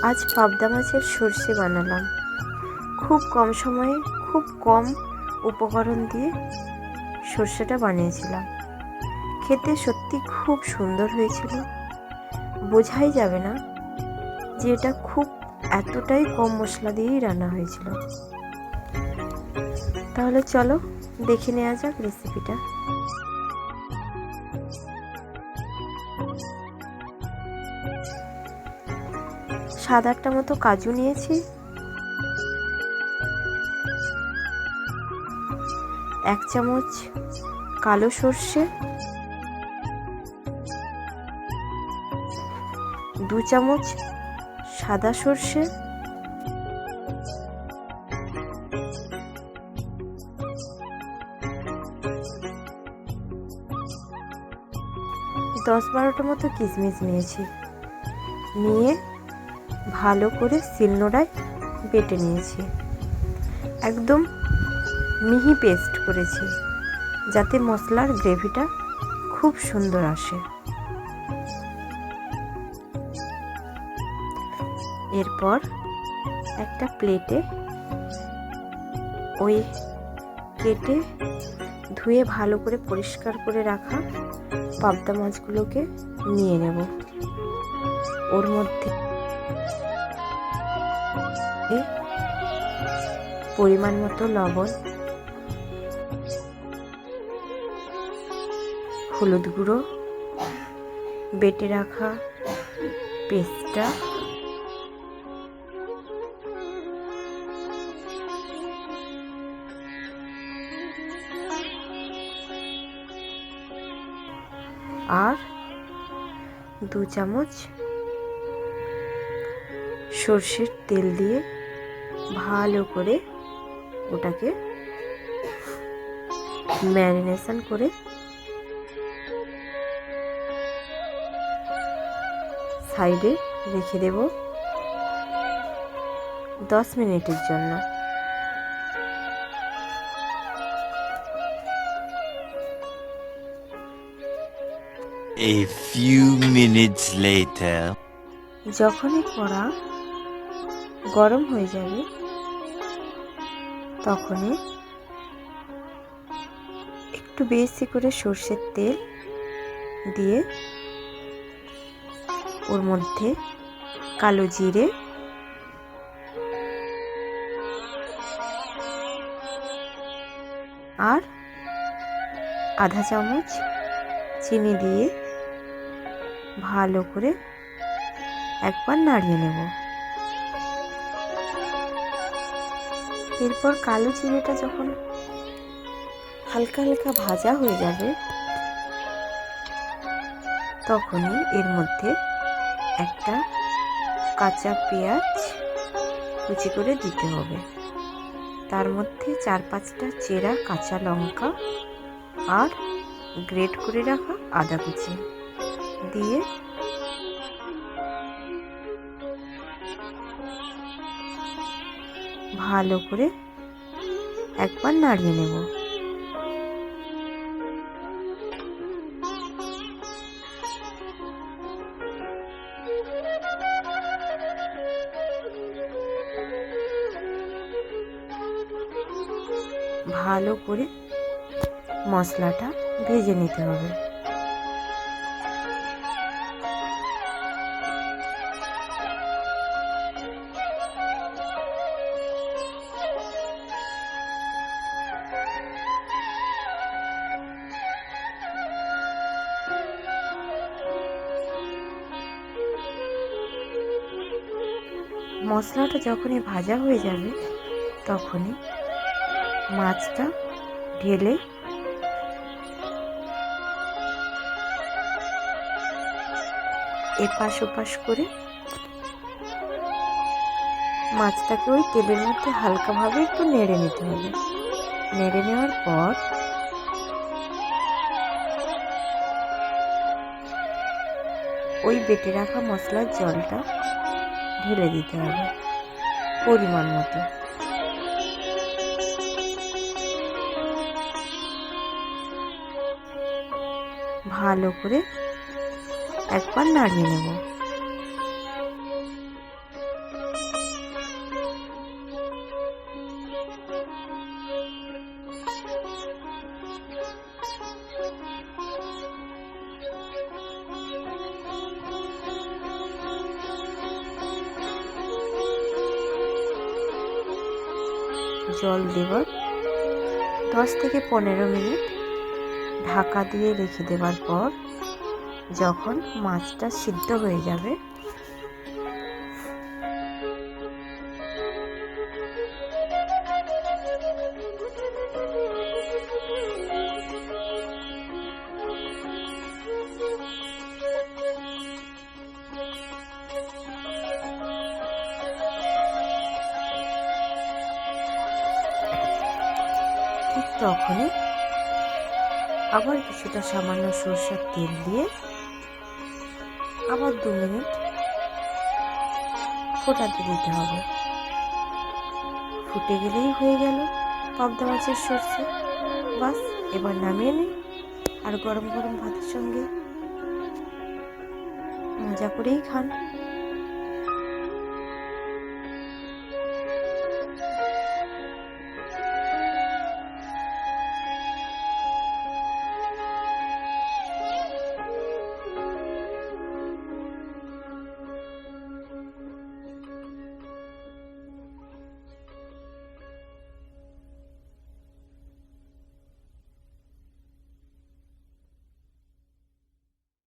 আজ পাবদা মাছের সর্ষে বানালাম। খুব কম সময়ে খুব কম উপকরণ দিয়ে সর্ষেটা বানিয়েছিলাম। খেতে সত্যি খুব সুন্দর হয়েছিল। বোঝাই যাবে না যে এটা খুব এতটাই কম মশলা দিয়েই রান্না হয়েছিল। তাহলে চলো দেখে নেওয়া যাক রেসিপিটা। সাত আটটা মতো কাজু নিয়েছি, 1 চামচ কালো সর্ষে, 2 চামচ সাদা সর্ষে, 10-12টা মতো কিশমিশ নিয়েছি। নিয়ে ভালো করে শিলনোড়ায় বেটে নিয়েছি। একদম মিহি পেস্ট করেছি যাতে মশলার গ্রেভিটা খুব সুন্দর আসে। এরপর একটা প্লেটে ওই কেটে ধুয়ে ভালো করে পরিষ্কার করে রাখা পাবদা মাছগুলোকে নিয়ে নেব। ওর মধ্যে পরিমাণ মতো লবণ, হলুদ গুঁড়ো, বেটে রাখা পেস্টটা, আর 2 চামচ সর্ষের তেল দিয়ে ভালো করে ওটাকে ম্যারিনেশন করে সাইডে রেখে দেব 10 মিনিটের জন্য। A few minutes later. যখনই কড়া গরম হয়ে যাবে তখনই একটু বেশি করে সর্ষের তেল দিয়ে ওর মধ্যে কালো জিরে, আর আধা চামচ চিনি দিয়ে ভালো করে একবার নাড়িয়ে নেব। এরপর কালো জিরেটা যখন হালকা হালকা ভাজা হয়ে যাবে তখনই এর মধ্যে একটা কাঁচা পেঁয়াজ কুচি করে দিতে হবে। তার মধ্যে 4-5টা চেরা কাঁচা লঙ্কা আর গ্রেট করে রাখা আদা কুচি দিয়ে ভালো করে একবার নাড়িয়ে নেব। ভালো করে মশলাটা ভেজে নিতে হবে। মশলাটা যখনই ভাজা হয়ে যাবে তখনই মাছটা ঢেলে এপাশ ওপাশ করে মাছটাকে ওই তেলের মধ্যে হালকাভাবে একটু নেড়ে নিতে হবে। নেড়ে নেওয়ার পর ওই বেটে রাখা মশলার জলটা ঢেলে দিতে হবে পরিমাণ মতো। ভালো করে একবার নাড়িয়ে নেব। জল দেবার 10 থেকে 15 মিনিট ঢাকা দিয়ে রেখে দেবার পর যখন মাছটা সিদ্ধ হয়ে যাবে ঠিক তখনই আবার কিছুটা সামান্য সরষের তেল দিয়ে আবার 2 মিনিট ফোটাতে দিতে হবে। ফুটে গেলেই হয়ে গেল পাবদা মাছের সরষে। বাস, এবার নামিয়ে নিন আর গরম গরম ভাতের সঙ্গে মজা করেই খান।